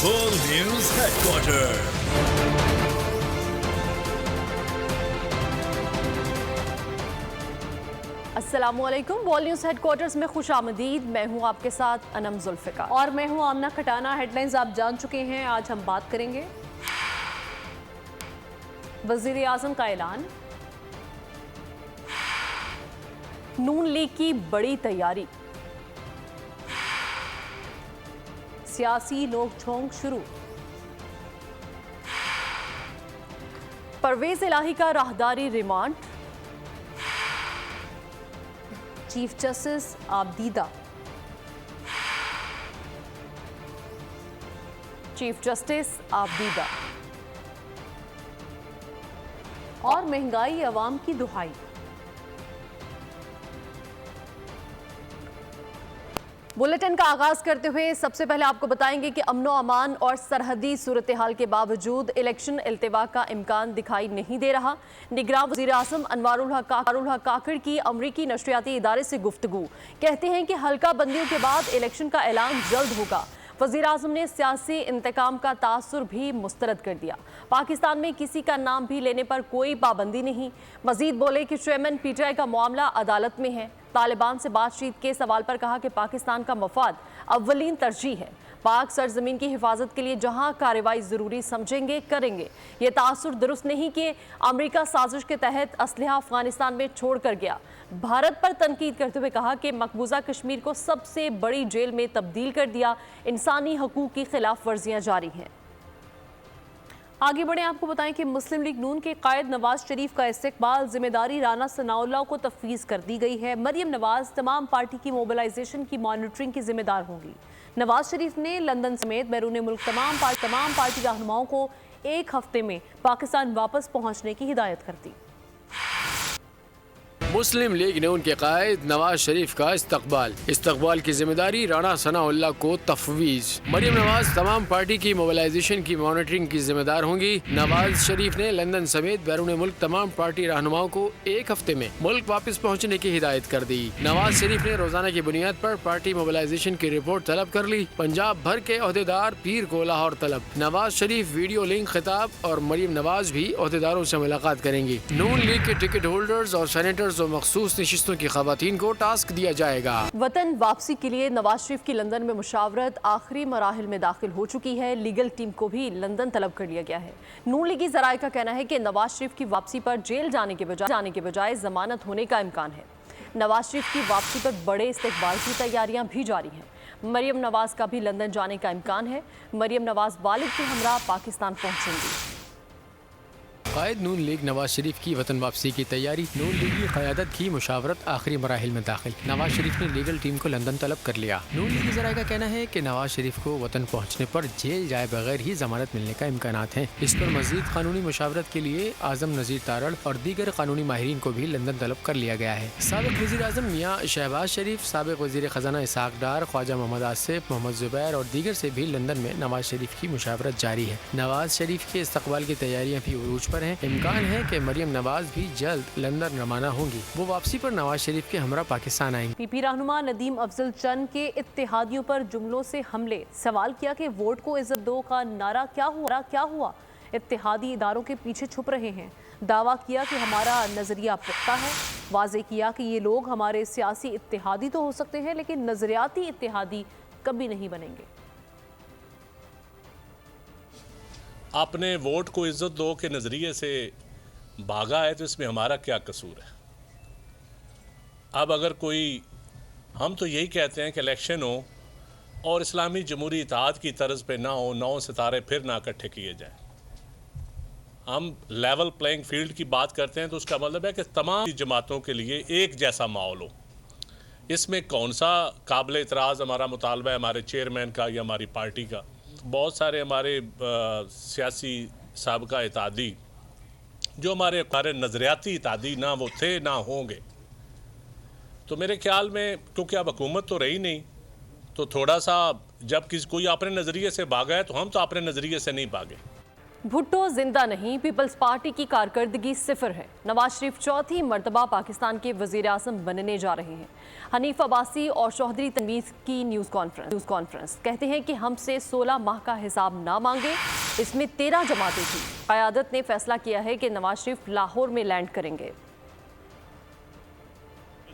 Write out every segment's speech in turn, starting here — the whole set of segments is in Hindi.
World News Headquarters. अस्सलामुअलैकुम। वर्ल्ड न्यूज़ हेडक्वार्टर्स में खुश आमदीद। मैं हूं आपके साथ अनम जुल्फ़िकार और मैं हूं आमना खटाना। हेडलाइंस आप जान चुके हैं। आज हम बात करेंगे वज़ीर आज़म का ऐलान, नून लीग की बड़ी तैयारी, सियासी नोकझोंक शुरू, परवेज इलाही का राहदारी रिमांड, चीफ जस्टिस आबदीदा, और महंगाई अवाम की दुहाई। बुलेटिन का आगाज करते हुए सबसे पहले आपको बताएंगे कि अमनो अमान और सरहदी सूरत हाल के बावजूद इलेक्शन इल्तिवा का इम्कान दिखाई नहीं दे रहा। निगरान वज़ीर आज़म अनवारुल हक काकड़ की अमरीकी नशरियाती इदारे से गुफ्तगू, कहते हैं कि हल्का बंदियों के बाद इलेक्शन का ऐलान जल्द होगा। वज़ीर आज़म ने सियासी इंतकाम का तासुर भी मुस्तरद कर दिया। पाकिस्तान में किसी का नाम भी लेने पर कोई पाबंदी नहीं। मजीद बोले कि चेयरमैन पीटीआई का मामला अदालत में है। तालिबान से बातचीत के सवाल पर कहा कि पाकिस्तान का मफाद अव्वलीन तरजीह है। पाक सरजमीन की हिफाजत के लिए जहां कार्रवाई जरूरी समझेंगे करेंगे। ये तासुर दुरुस्त नहीं कि अमेरिका साजिश के तहत असलहा अफगानिस्तान में छोड़ कर गया। भारत पर तनकीद करते हुए कहा कि मकबूजा कश्मीर को सबसे बड़ी जेल में तब्दील कर दिया। इंसानी हकूक की खिलाफ वर्जियां जारी हैं। आगे बढ़े, आपको बताएं कि मुस्लिम लीग नून के कायद नवाज शरीफ का इस्तेकबाल जिम्मेदारी राना सनाउल्लाह को तफवीज़ कर दी गई है। मरियम नवाज तमाम पार्टी की मोबिलाइजेशन की मॉनिटरिंग की जिम्मेदार होंगी। नवाज शरीफ ने लंदन समेत बैरून मुल्क तमाम पार्टी रहनुमाओं को एक हफ्ते में पाकिस्तान वापस पहुंचने की हिदायत कर दी। मुस्लिम लीग नून के कायद नवाज शरीफ का इस्तकबाल की जिम्मेदारी राना सनाउल्लाह को तफवीज़। मरियम नवाज तमाम पार्टी की मोबिलाइजेशन की मॉनिटरिंग की जिम्मेदार होंगी। नवाज शरीफ ने लंदन समेत बैरून मुल्क तमाम पार्टी रहनुमाओं को एक हफ्ते में मुल्क वापस पहुँचने की हिदायत कर दी। नवाज शरीफ ने रोजाना की बुनियाद पर पार्टी मोबिलाइजेशन की रिपोर्ट तलब कर ली। पंजाब भर के ओहदेदार पीर को लाहौर तलब। नवाज शरीफ वीडियो लिंक खिताब और मरियम नवाज भी ओहदेदारों से मुलाकात करेंगी। नून लीग के टिकट होल्डर्स और सेनेटर्स और मखसूस नशिस्तों की खवातीन को टास्क दिया जाएगा। वतन वापसी के लिए नवाज शरीफ की लंदन में मुशावरत आखिरी मराहिल में दाखिल हो चुकी है। लीगल टीम को भी लंदन तलब कर लिया गया है। नून लीगी जराये का कहना है कि नवाज शरीफ की वापसी पर जेल जाने के बजाय जमानत होने का इम्कान है। नवाज शरीफ की वापसी पर बड़े इस्तकबाल की तैयारियां भी जारी हैं। मरियम नवाज का भी लंदन जाने का इम्कान है। मरियम नवाज वालिद के हमरा पाकिस्तान पहुंचेंगी। कायद नून लीग नवाज शरीफ की वतन वापसी की तैयारी। नून लीग की क़यादत की मुशावरत आखिरी मराहिल में दाखिल। नवाज शरीफ ने लीगल टीम को लंदन तलब कर लिया। नून लीगी ज़राए का कहना है कि नवाज शरीफ को वतन पहुँचने पर जेल जाए बगैर ही जमानत मिलने का इम्कानात हैं। इस पर मजीद कानूनी मुशावरत के लिए आज़म नज़ीर तारड़ और दीगर कानूनी माहिरीन को भी लंदन तलब कर लिया गया है। साबिक़ वज़ीर आज़म मियाँ शहबाज शरीफ, साबिक़ वज़ीर ख़जाना इसहाक़ डार, ख्वाजा मोहम्मद आसिफ, मोहम्मद ज़ुबैर और दीगर से भी लंदन में नवाज शरीफ की मुशावरत जारी है। नवाज शरीफ के इस्तकबाल की तैयारियाँ भी उरूज पर हैं। इम्कान है कि मरियम नवाज भी जल्द लंदन रवाना होंगी। वो वापसी पर नवाज शरीफ के हमरा पाकिस्तान आएंगे। पीपी रहनुमा नदीम अफजल चंद के इत्तेहादियों पर जुमलों से हमले। सवाल किया कि वोट को इज्जत दो का नारा क्या हुआ? इत्तेहादी इदारों के पीछे छुप रहे हैं। दावा किया कि हमारा नजरिया पुख्ता है। वाज़े किया कि ये लोग हमारे सियासी इत्तेहादी तो हो सकते हैं लेकिन नजरियाती इत्तेहादी कभी नहीं बनेंगे। आपने वोट को इज्जत दो के नजरिए से भागा है तो इसमें हमारा क्या कसूर है? अब अगर कोई, हम तो यही कहते हैं कि इलेक्शन हो और इस्लामी जमहूरी इत्तेहाद की तर्ज पे ना हो, 9 सितारे फिर ना इकट्ठे किए जाएं। हम लेवल प्लेइंग फील्ड की बात करते हैं तो उसका मतलब है कि तमाम जमातों के लिए एक जैसा माहौल हो। इसमें कौन सा काबिल इतराज़ हमारा मुतालबा है हमारे चेयरमैन का या हमारी पार्टी का? बहुत सारे हमारे सियासी साबिका इत्तेहादी जो हमारे नज़रियाती इत्तेहादी ना वो थे ना होंगे, तो मेरे ख्याल में क्योंकि अब हुकूमत तो रही नहीं, तो थोड़ा सा जब कोई अपने नज़रिए से भागा है तो हम तो अपने नज़रिए से नहीं भागे। भुट्टो जिंदा नहीं, पीपल्स पार्टी की कारकर्दगी सिफर है। नवाज शरीफ चौथी मर्तबा पाकिस्तान के वजीर आज़म बनने जा रहे हैं। हनीफ अब्बासी और चौधरी तनवीज़ की न्यूज़ कॉन्फ्रेंस कहते हैं कि हमसे 16 माह का हिसाब ना मांगे, इसमें 13 जमातें थी। क़यादत ने फैसला किया है कि नवाज शरीफ लाहौर में लैंड करेंगे।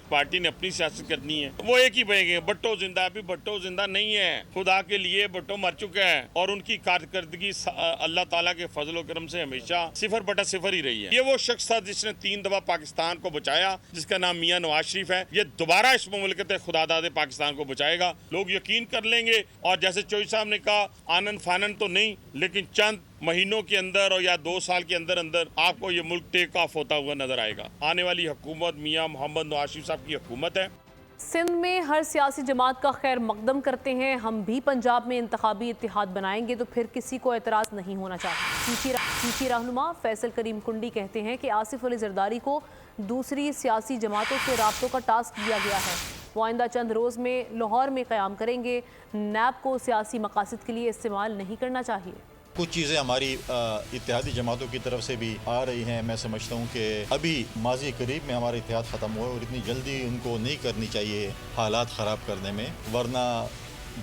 पार्टी ने अपनी सियासत करनी है, वो एक ही बनेंगे। भुट्टो जिंदा है, अभी भुट्टो जिंदा नहीं है। खुदा के लिए भुट्टो मर चुका है और उनकी कारकर्दगी अल्लाह ताला के फजल व करम से हमेशा 0/0 ही रही है। ये वो शख्स था जिसने 3 दफा पाकिस्तान को बचाया, जिसका नाम मियां नवाज शरीफ है। ये दोबारा इस मुमलिकत खुदादाद पाकिस्तान को बचाएगा। लोग यकीन कर लेंगे और जैसे चौधरी साहब ने कहा, आनन फानन तो नहीं, लेकिन चंद महीनों के अंदर और या 2 साल के अंदर अंदर आपको ये मुल्क टेक ऑफ होता हुआ नजर आएगा। आने वाली हुकूमत मियां मोहम्मद नवाज शरीफ साहब की हुकूमत है। सिंध में हर सियासी जमात का खैर मकदम करते हैं। हम भी पंजाब में इंतखाबी इत्तेहाद बनाएंगे तो फिर किसी को एतराज़ नहीं होना चाहिए। पीपी रहनुमा फैसल करीम कुंडी कहते हैं कि आसिफ अली जरदारी को दूसरी सियासी जमातों से राब्तों का टास्क दिया गया है। वो आइंदा चंद रोज़ में लाहौर में क़याम करेंगे। नैब को सियासी मकासद के लिए इस्तेमाल नहीं करना चाहिए। कुछ चीज़ें हमारी इत्तेहादी जमातों की तरफ से भी आ रही हैं। मैं समझता हूँ कि अभी माजी करीब में हमारा इत्तेहाद ख़त्म हुआ और इतनी जल्दी उनको नहीं करनी चाहिए हालात ख़राब करने में, वरना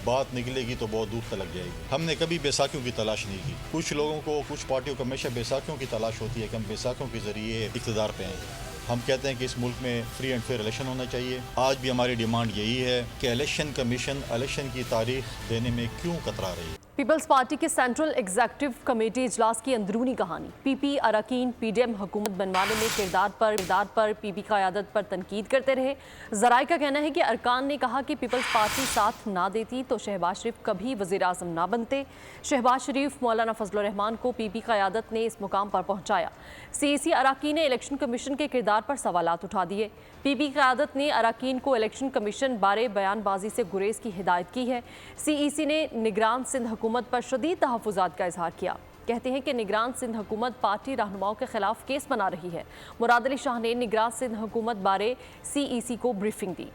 बात निकलेगी तो बहुत दूर तक जाएगी। हमने कभी बैसाखियों की तलाश नहीं की। कुछ लोगों को, कुछ पार्टियों को हमेशा बैसाखियों की तलाश होती है कि हम बैसाखियों के ज़रिए इक़्तिदार पे आएँ। हम कहते हैं कि इस मुल्क में फ्री एंड फेयर इलेक्शन होना चाहिए। आज भी हमारी डिमांड यही है कि इलेक्शन कमीशन इलेक्शन की तारीख देने में क्यों कतरा रही है। पीपल्स पार्टी के सेंट्रल एग्जीक्यूटिव कमेटी इजलास की अंदरूनी कहानी। पीपी अरकान पीडीएम हुकूमत बनवाने में किरदार पर पीपी क़यादत पर तनकीद करते रहे। ज़राए का कहना है कि अरकान ने कहा कि पीपल्स पार्टी साथ ना देती तो शहबाज शरीफ कभी वज़ीर आज़म ना बनते। शहबाज शरीफ, मौलाना फजलुर रहमान को पीपी क़यादत ने इस मुकाम पर पहुँचाया। सीएसी अरकान ने इलेक्शन कमीशन के किरदार पर सवालात उठा दिए। पीपी क़यादत ने अरकान को इलेक्शन कमीशन बारे बयानबाजी से गुरेज की हिदायत की है। सीईसी ने निगरान सिंध हुकूमत पर शदीद तहफ़्फ़ुज़ात का इजहार किया। कहते हैं कि निगरान सिंध हुकूमत पार्टी रहनुमाओं के खिलाफ केस बना रही है। मुराद अली शाह ने निगरान सिंध हुकूमत बारे सीईसी को ब्रीफिंग दी।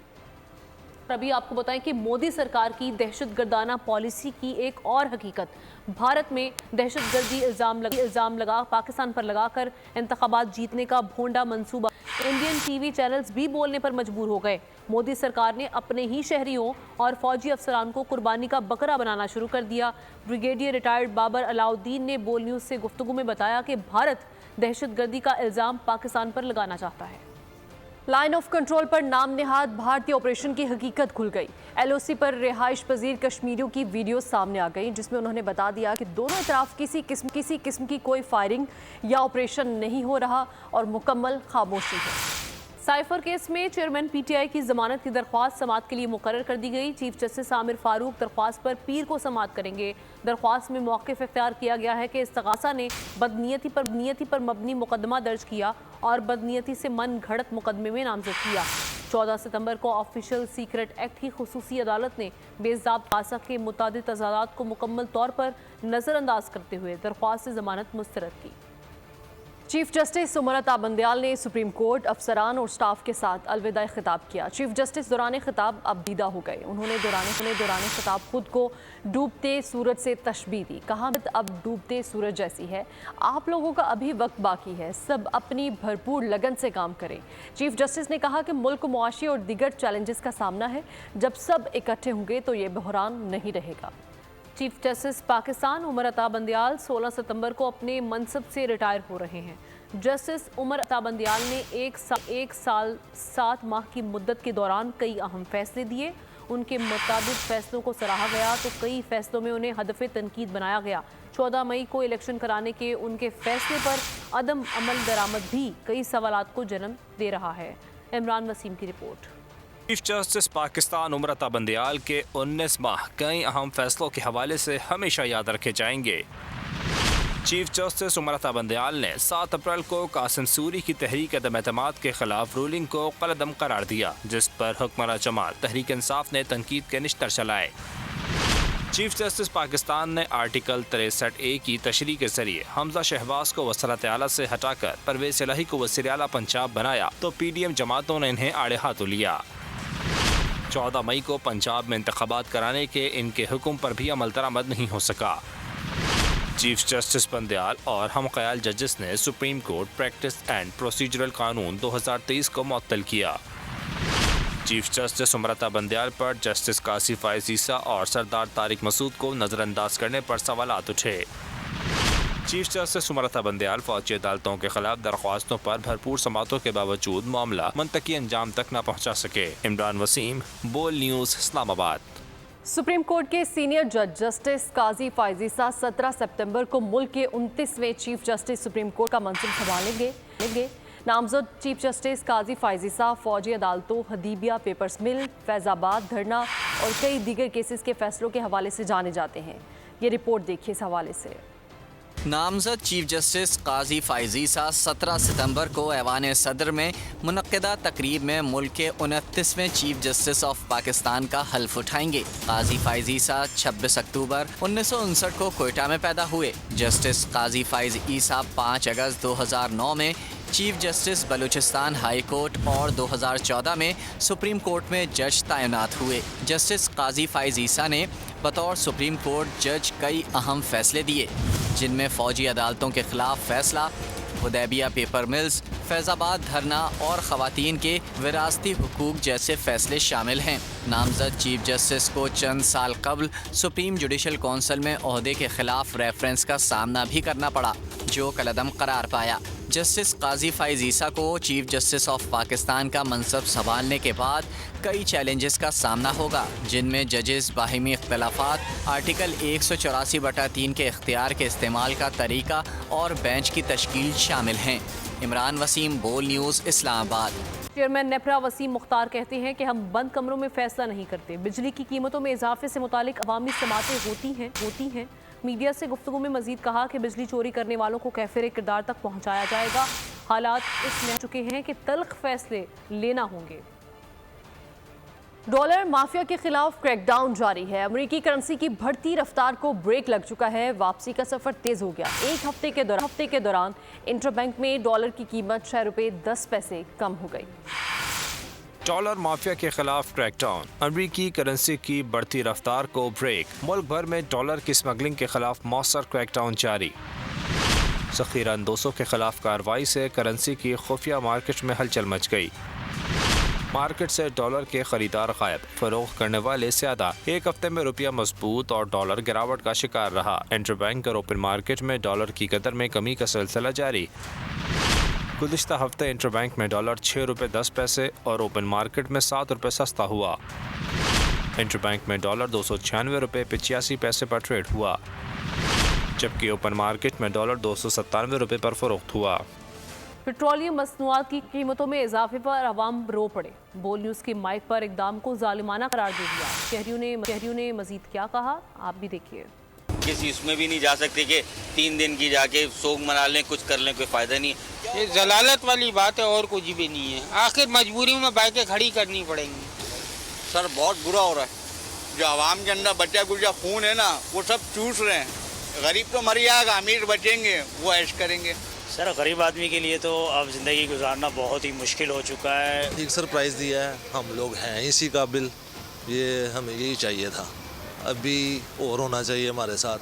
अभी आपको बताएं कि मोदी सरकार की दहशतगर्दाना पॉलिसी की एक और हकीकत, भारत में दहशतगर्दी इल्ज़ाम लगा पाकिस्तान पर लगाकर इंतखाबात जीतने का भोंडा मंसूबा। इंडियन टीवी चैनल्स भी बोलने पर मजबूर हो गए। मोदी सरकार ने अपने ही शहरियों और फौजी अफसरान को कुर्बानी का बकरा बनाना शुरू कर दिया। ब्रिगेडियर रिटायर्ड बाबर अलाउद्दीन ने बोल न्यूज़ से गुफ्तगू में बताया कि भारत दहशतगर्दी का इल्ज़ाम पाकिस्तान पर लगाना चाहता है। लाइन ऑफ कंट्रोल पर नाम नेहाद भारतीय ऑपरेशन की हकीकत खुल गई। एलओसी पर रिहाइश पजीर कश्मीरियों की वीडियो सामने आ गई, जिसमें उन्होंने बता दिया कि दोनों तरफ किसी किस्म की कोई फायरिंग या ऑपरेशन नहीं हो रहा और मुकम्मल खामोशी है। साइफर केस में चेयरमैन पीटीआई की जमानत की दरख्वास्त समाअत के लिए मुकर्रर कर दी गई। चीफ जस्टिस आमिर फारूक दरख्वास्त पर पीर को समाअत करेंगे। दरख्वास्त में मौक़िफ़ इख्तियार किया गया है कि इस्तग़ासा ने बदनीयती पर मबनी मुकदमा दर्ज किया और बदनीयती से मन घड़त मुकदमे में नामजद किया। 14 सितंबर को ऑफिशियल सीक्रेट एक्ट की खुसूसी अदालत ने बेज़ाब्त खासा के मुतादिद तज़ादात को मुकम्मल तौर पर नज़रअंदाज करते हुए दरख्वास्त से ज़मानत मुस्तरद की। चीफ जस्टिस उमर अता बंदयाल ने सुप्रीम कोर्ट अफसरान और स्टाफ के साथ अलविदा खिताब किया। चीफ जस्टिस दौरान खिताब अब दीदा हो गए। उन्होंने दौरान खिताब खुद को डूबते सूरज से तशबीह दी। कहा अब डूबते सूरज जैसी है, आप लोगों का अभी वक्त बाकी है, सब अपनी भरपूर लगन से काम करें। चीफ जस्टिस ने कहा कि मुल्क को मुआशी और दीगर चैलेंजेस का सामना है, जब सब इकट्ठे होंगे तो ये बहरान नहीं रहेगा। चीफ जस्टिस पाकिस्तान उमर अता बंदयाल 16 सितंबर को अपने मनसब से रिटायर हो रहे हैं। जस्टिस उमर अता बंदयाल ने एक साल 7 माह की मुद्दत के दौरान कई अहम फैसले दिए। उनके मुताबिक फैसलों को सराहा गया तो कई फैसलों में उन्हें हदफ़े तनकीद बनाया गया। 14 मई को इलेक्शन कराने के उनके फैसले पर अदम अमल दरामद भी कई सवालात को जन्म दे रहा है। इमरान वसीम की report. Chief justice Pakistan Umar Ata Bandial के 19 माह कई अहम फैसलों के हवाले से हमेशा याद रखे जाएंगे। चीफ जस्टिस उमर अता बंदयाल ने 7 अप्रैल को कासिम सूरी की तहरीक अदम एतमाद के खिलाफ रूलिंग को कलअदम करार दिया, जिस पर हुक्मरान जमात तहरीक इंसाफ ने तनकीद के निश्तर चलाए। चीफ जस्टिस पाकिस्तान ने आर्टिकल 63A की तशरीह के जरिए हमजा शहबाज को वज़ारत आला से हटाकर परवेज़ इलाही को वज़ीर आला पंजाब बनाया तो PDM जमातों ने इन्हें आड़े हाथों लिया। 14 मई को पंजाब में इंतखाबात कराने के इनके हुक्म पर भी अमल दरामद नहीं हो सका। चीफ जस्टिस बंदयाल और हम ख्याल जजेस ने supreme court practice and procedural कानून 2023 को मुअत्तल किया। चीफ जस्टिस उमरता बंदयाल पर जस्टिस कासिफ फाइज ईसा और सरदार तारिक मसूद को नजरअंदाज करने पर सवालात उठे। चीफ जस्टिस उमरता बंदयाल फौजी अदालतों के खिलाफ दरख्वास्तों पर भरपूर समातों के बावजूद मामला मुंतकी अंजाम तक न पहुँचा सके। इमरान वसीम, बोल न्यूज़, इस्लामाबाद। सुप्रीम कोर्ट के सीनियर जज जस्टिस काजी फाइज ईसा 17 सितंबर को मुल्क के 29वें चीफ जस्टिस सुप्रीम कोर्ट का मंसब संभालेंगे। नामजद चीफ जस्टिस काजी फाइज ईसा फौजी अदालतों, हदीबिया पेपर्स मिल, फैजाबाद धरना और कई दीगर केसेस के फैसलों के हवाले से जाने जाते हैं। ये रिपोर्ट देखिए इस हवाले से। नामजद चीफ जस्टिस काजी फाइज ईसा 17 सितंबर को ऐवान सदर में मुनक्किदा तकरीब में मुल्क के 29वें चीफ जस्टिस ऑफ पाकिस्तान का हल्फ उठाएंगे। काजी फाइज ईसा 26 अक्टूबर 1959 को कोयटा में पैदा हुए। जस्टिस काजी फाइज ईसा 5 अगस्त 2009 में chief justice Balochistan high court और 2014 में सुप्रीम कोर्ट में जज तैनात हुए। जस्टिस काजी फाइज ईसा ने बतौर सुप्रीम कोर्ट जज कई अहम फैसले दिए, जिनमें फ़ौजी अदालतों के खिलाफ फैसला, हुदैबिया पेपर मिल्स, फैज़ाबाद धरना और ख़वातीन के विरासती हुकूक जैसे फैसले शामिल हैं। नामजद चीफ जस्टिस को चंद साल कबल सुप्रीम जुडिशल कौंसिल में ओहदे के खिलाफ रेफरेंस का सामना भी करना पड़ा, जो कलअदम करार पाया। जस्टिस काजी फाइज ईसा को चीफ जस्टिस ऑफ पाकिस्तान का मनसब संभालने के बाद कई चैलेंजेस का सामना होगा, जिनमें जजेस बाहिमी इख्तलाफात, आर्टिकल 184/3 के इख्तियार के इस्तेमाल का तरीका और बेंच की तश्कील शामिल हैं। इमरान वसीम, बोल न्यूज़, इस्लामाबाद। चेयरमैन नेपरा वसीम मुख्तार कहते हैं कि हम बंद कमरों में फैसला नहीं करते। बिजली की कीमतों में इजाफे से मुतालिक अवामी समातें होती हैं। मीडिया से गुफ्तगू में मजीद कहा कि बिजली चोरी करने वालों को कैफिर किरदार तक पहुँचाया जाएगा। हालात इसमें चुके हैं कि तल्ख फैसले लेना होंगे। डॉलर माफिया के खिलाफ क्रैकडाउन जारी है। अमेरिकी करेंसी की बढ़ती रफ्तार को ब्रेक लग चुका है। वापसी का सफर तेज हो गया। एक हफ्ते के दौरान इंटरबैंक में डॉलर की कीमत 6 रुपये 10 पैसे कम हो गई। डॉलर माफिया के खिलाफ क्रैकडाउन, अमेरिकी करेंसी की बढ़ती रफ्तार को ब्रेक। मुल्क भर में डॉलर की स्मगलिंग के खिलाफ मौसर क्रैकडाउन जारी। ज़ख़ीरा अंदोसों के खिलाफ कार्रवाई से करेंसी की खुफिया मार्केट में हलचल मच गई। मार्केट से डॉलर के खरीदार गायब, फरोख्त करने वाले ज़्यादा। एक हफ्ते में रुपया मजबूत और डॉलर गिरावट का शिकार रहा। इंटरबैंक और ओपन मार्केट में डॉलर की कदर में कमी का सिलसिला जारी। गुज़िश्ता हफ्ते इंटरबैंक में डॉलर 6 रुपये 10 पैसे और ओपन मार्केट में 7 रुपये सस्ता हुआ। इंटरबैंक में डॉलर 296 रुपये 85 पैसे पर ट्रेड हुआ, जबकि ओपन मार्केट में डॉलर 297 रुपये पर फरोख्त हुआ। पेट्रोलियम मसनूआत की कीमतों में इजाफे पर अवाम रो पड़े। बोल न्यूज़ की माइक पर इकदाम को जालिमाना करार दे दिया। शहरियों ने मजीद क्या कहा, आप भी देखिए। किसी उसमें भी नहीं जा सकते कि 3 दिन की जाके सोग मना लें, कुछ कर लें, कोई फ़ायदा नहीं। ये जलालत वाली बात है और कुछ भी नहीं है। आखिर मजबूरी में बाइकें खड़ी करनी पड़ेंगी। सर बहुत बुरा हो रहा है। जो आवाम के अंदर बच्चा गुजा खून है ना, वो सब चूस रहे हैं। गरीब तो मर जाएगा, अमीर बचेंगे, वो ऐश करेंगे। सर गरीब आदमी के लिए तो अब ज़िंदगी गुजारना बहुत ही मुश्किल हो चुका है। एक सरप्राइज़ दिया है, हम लोग हैं इसी काबिल, ये हमें यही चाहिए था। अभी और होना चाहिए हमारे साथ।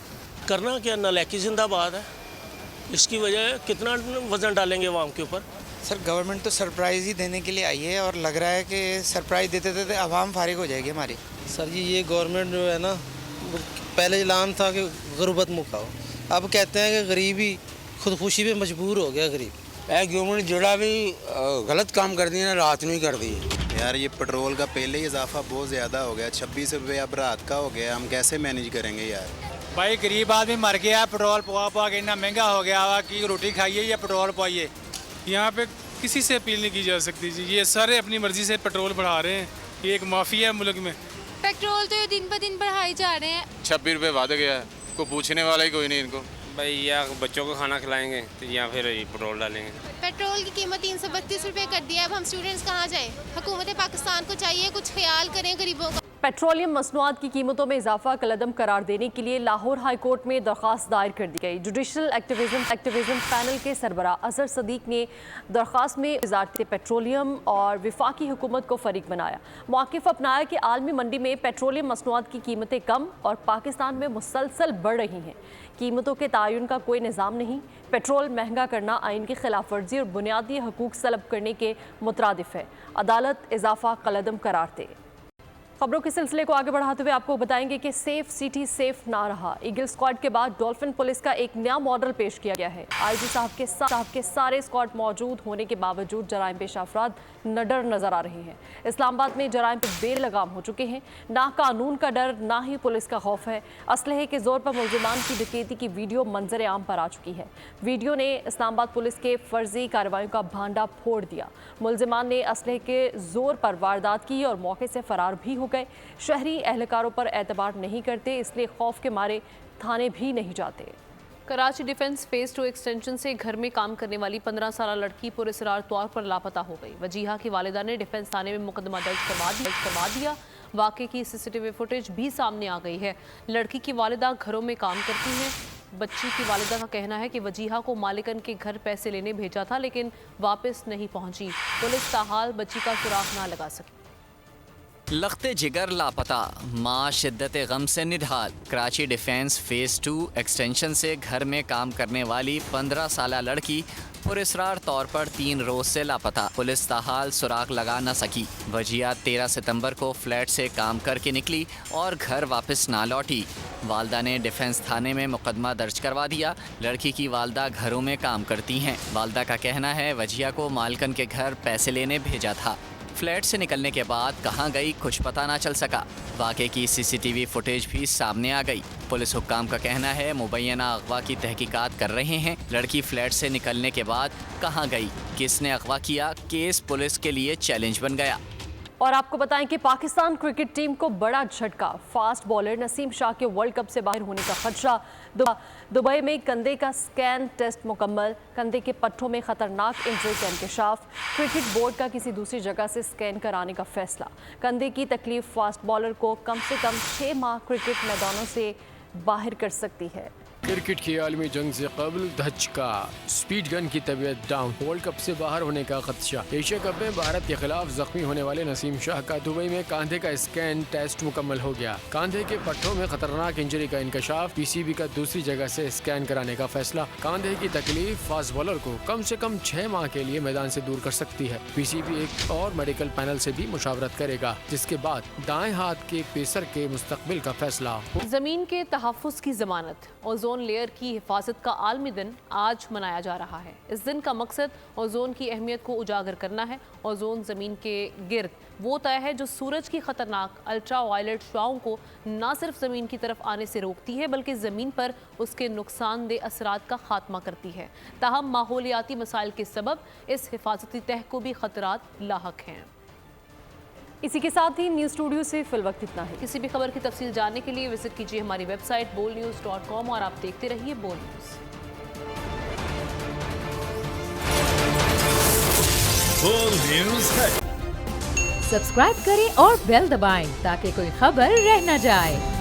करना क्या, नालायकी जिंदाबाद है। इसकी वजह कितना वजन डालेंगे अवाम के ऊपर। सर गवर्नमेंट तो सरप्राइज़ ही देने के लिए आई है और लग रहा है कि सरप्राइज़ देते देते अवाम फारिग हो जाएगी हमारी। सर जी ये गवर्नमेंट जो है ना, पहले ऐलान था कि गुर्बत मुकाओ, अब कहते हैं कि गरीबी खुदकुशी पे मजबूर हो गया गरीब। गवर्नमेंट जोड़ा भी गलत काम कर दिया ना, रात में ही कर दी यार। ये पेट्रोल का पहले ही इजाफा बहुत ज़्यादा हो गया, 26 रुपये अब रात का हो गया। हम कैसे मैनेज करेंगे यार। भाई गरीब आदमी मर गया, पेट्रोल पवा के इतना महंगा हो गया हुआ कि रोटी खाइए या पेट्रोल पाइए। यहाँ पे किसी से अपील नहीं की जा सकती जी। ये सारे अपनी मर्जी से पेट्रोल बढ़ा रहे हैं। ये एक माफिया है मुल्क में। पेट्रोल तो ये दिन ब दिन बढ़ाई जा रहे हैं। 26 रुपये बढ़ गया है, कोई पूछने वाला ही कोई नहीं इनको। भाई या बच्चों को खाना खिलाएंगे तो या फिर पेट्रोल डालेंगे। पेट्रोल की कीमत 332 रुपये कर दिया है। अब हम स्टूडेंट्स कहाँ जाएं? हुकूमत पाकिस्तान को चाहिए कुछ ख्याल करें गरीबों का। पेट्रोलियम मसनूआत की कीमतों में इजाफा कलअदम करार देने के लिए लाहौर हाई कोर्ट में दरख्वास्त दायर कर दी गई। जुडिशल एक्टिविज्म पैनल के सरबरा अजहर सदीक ने दरख्वास्त में वजारत पेट्रोलियम और वफाकी हुकूमत को फरीक बनाया। मौक़िफ़ अपनाया कि आलमी मंडी में पेट्रोलियम मसनूआत की कीमतें कम और पाकिस्तान में मुसलसल बढ़ रही हैं। कीमतों के तयन का कोई निज़ाम नहीं। पेट्रोल महंगा करना आइन की खिलाफ वर्जी और बुनियादी हकूक़ सलब करने के मुतरादिफ है। अदालत इजाफा कलअदम करार दे। खबरों के सिलसिले को आगे बढ़ाते हुए आपको बताएंगे कि सेफ सिटी सेफ ना रहा। ईगल स्क्वाड के बाद डॉल्फिन पुलिस का एक नया मॉडल पेश किया गया है। आईजी साहब के सारे स्क्वाड मौजूद होने के बावजूद जराइम पेश अफराद नडर नजर आ रहे हैं। इस्लामाबाद में जराइम पे बेलगाम हो चुके हैं। ना कानून का डर ना ही पुलिस का खौफ है। असलहे के जोर पर मुलजिमान की डकैती की वीडियो मंजर आम पर आ चुकी है। वीडियो ने इस्लामाबाद पुलिस के फर्जी कार्रवाइयों का भांडा फोड़ दिया। मुलजिमान ने असलहे के जोर पर वारदात की और मौके से फरार भी हो गए। शहरी एहलकारों पर एतबार नहीं करते, इसलिए खौफ के मारे थाने भी नहीं जाते। कराची डिफेंस फेज 2 एक्सटेंशन से घर में काम करने वाली 15 साल लड़की पुरस्रार तौर पर लापता हो गई। वजीहा की वालिदा ने डिफेंस थाने में मुकदमा दर्ज करवा दिया। वाक़े की सीसीटीवी फुटेज भी सामने आ गई है। लड़की की वालिदा घरों में काम करती हैं। बच्ची की वालिदा का कहना है कि वजीहा को मालिकन के घर पैसे लेने भेजा था, लेकिन वापस नहीं पहुंची। पुलिस ताहाल बच्ची का सुराग ना लगा सकी। लख्ते जिगर लापता, माँ शिद्दत गम से निढाल। कराची डिफेंस फेज 2 एक्सटेंशन से घर में काम करने वाली 15 साल लड़की पुरस्रार तौर पर 3 रोज से लापता। पुलिस ताहाल सुराग लगा न सकी। वजिया 13 सितंबर को फ्लैट से काम करके निकली और घर वापस ना लौटी। वालदा ने डिफेंस थाने में मुकदमा दर्ज करवा दिया। लड़की की वालदा घरों में काम करती हैं। वालदा का कहना है वजिया को मालकन के घर पैसे लेने भेजा था। फ्लैट से निकलने के बाद कहां गई कुछ पता ना चल सका। वाक़े की सीसीटीवी फुटेज भी सामने आ गई। पुलिस हुक्काम का कहना है मुबैना अगवा की तहकीकात कर रहे हैं। लड़की फ्लैट से निकलने के बाद कहां गई, किसने अगवा किया, केस पुलिस के लिए चैलेंज बन गया। और आपको बताएं कि पाकिस्तान क्रिकेट टीम को बड़ा झटका। फास्ट बॉलर नसीम शाह के वर्ल्ड कप से बाहर होने का खदशा। दुबई में कंधे का स्कैन टेस्ट मुकम्मल। कंधे के पट्टों में खतरनाक इंजरी का इंकशाफ। क्रिकेट बोर्ड का किसी दूसरी जगह से स्कैन कराने का फैसला। कंधे की तकलीफ फास्ट बॉलर को कम से कम 6 माह क्रिकेट मैदानों से बाहर कर सकती है। क्रिकेट की आलमी जंग से कबल धचका। स्पीड गन की तबीयत डाउन। वर्ल्ड कप से बाहर होने का खदशा। एशिया कप में भारत के खिलाफ जख्मी होने वाले नसीम शाह का दुबई में कंधे का स्कैन टेस्ट मुकम्मल हो गया। कंधे के पट्टों में खतरनाक इंजरी का इंकशाफ। पीसीबी का दूसरी जगह से स्कैन कराने का फैसला। कंधे की तकलीफ फास्ट बॉलर को कम से कम 6 माह के लिए मैदान से दूर कर सकती है। पीसीबी एक और मेडिकल पैनल से भी मुशावरत करेगा, जिसके बाद दाएं हाथ के पेसर के मुस्तकबिल का फैसला। जमीन के तहफ़्फ़ुज़ की जमानत। ओजोन लेयर की हिफाजत का आलमी दिन आज मनाया जा रहा है। इस दिन का मकसद ओजोन की अहमियत को उजागर करना है। ओजोन ज़मीन के गिर्द वो तय है जो सूरज की खतरनाक अल्ट्रा वायलेट शुआओं को न सिर्फ ज़मीन की तरफ आने से रोकती है, बल्कि ज़मीन पर उसके नुकसानदेह असरात का खात्मा करती है। ताहम माहौलियाती मसाइल के सबब इस हिफाजती तह को भी खतरात लाहक हैं। इसी के साथ ही न्यूज़ स्टूडियो से फिल वक्त इतना है। किसी भी खबर की तफसील जानने के लिए विजिट कीजिए हमारी वेबसाइट bolnews.com और आप देखते रहिए बोल न्यूज़। बोल न्यूज़ है। सब्सक्राइब करें और बेल दबाएं ताकि कोई खबर रह न जाए।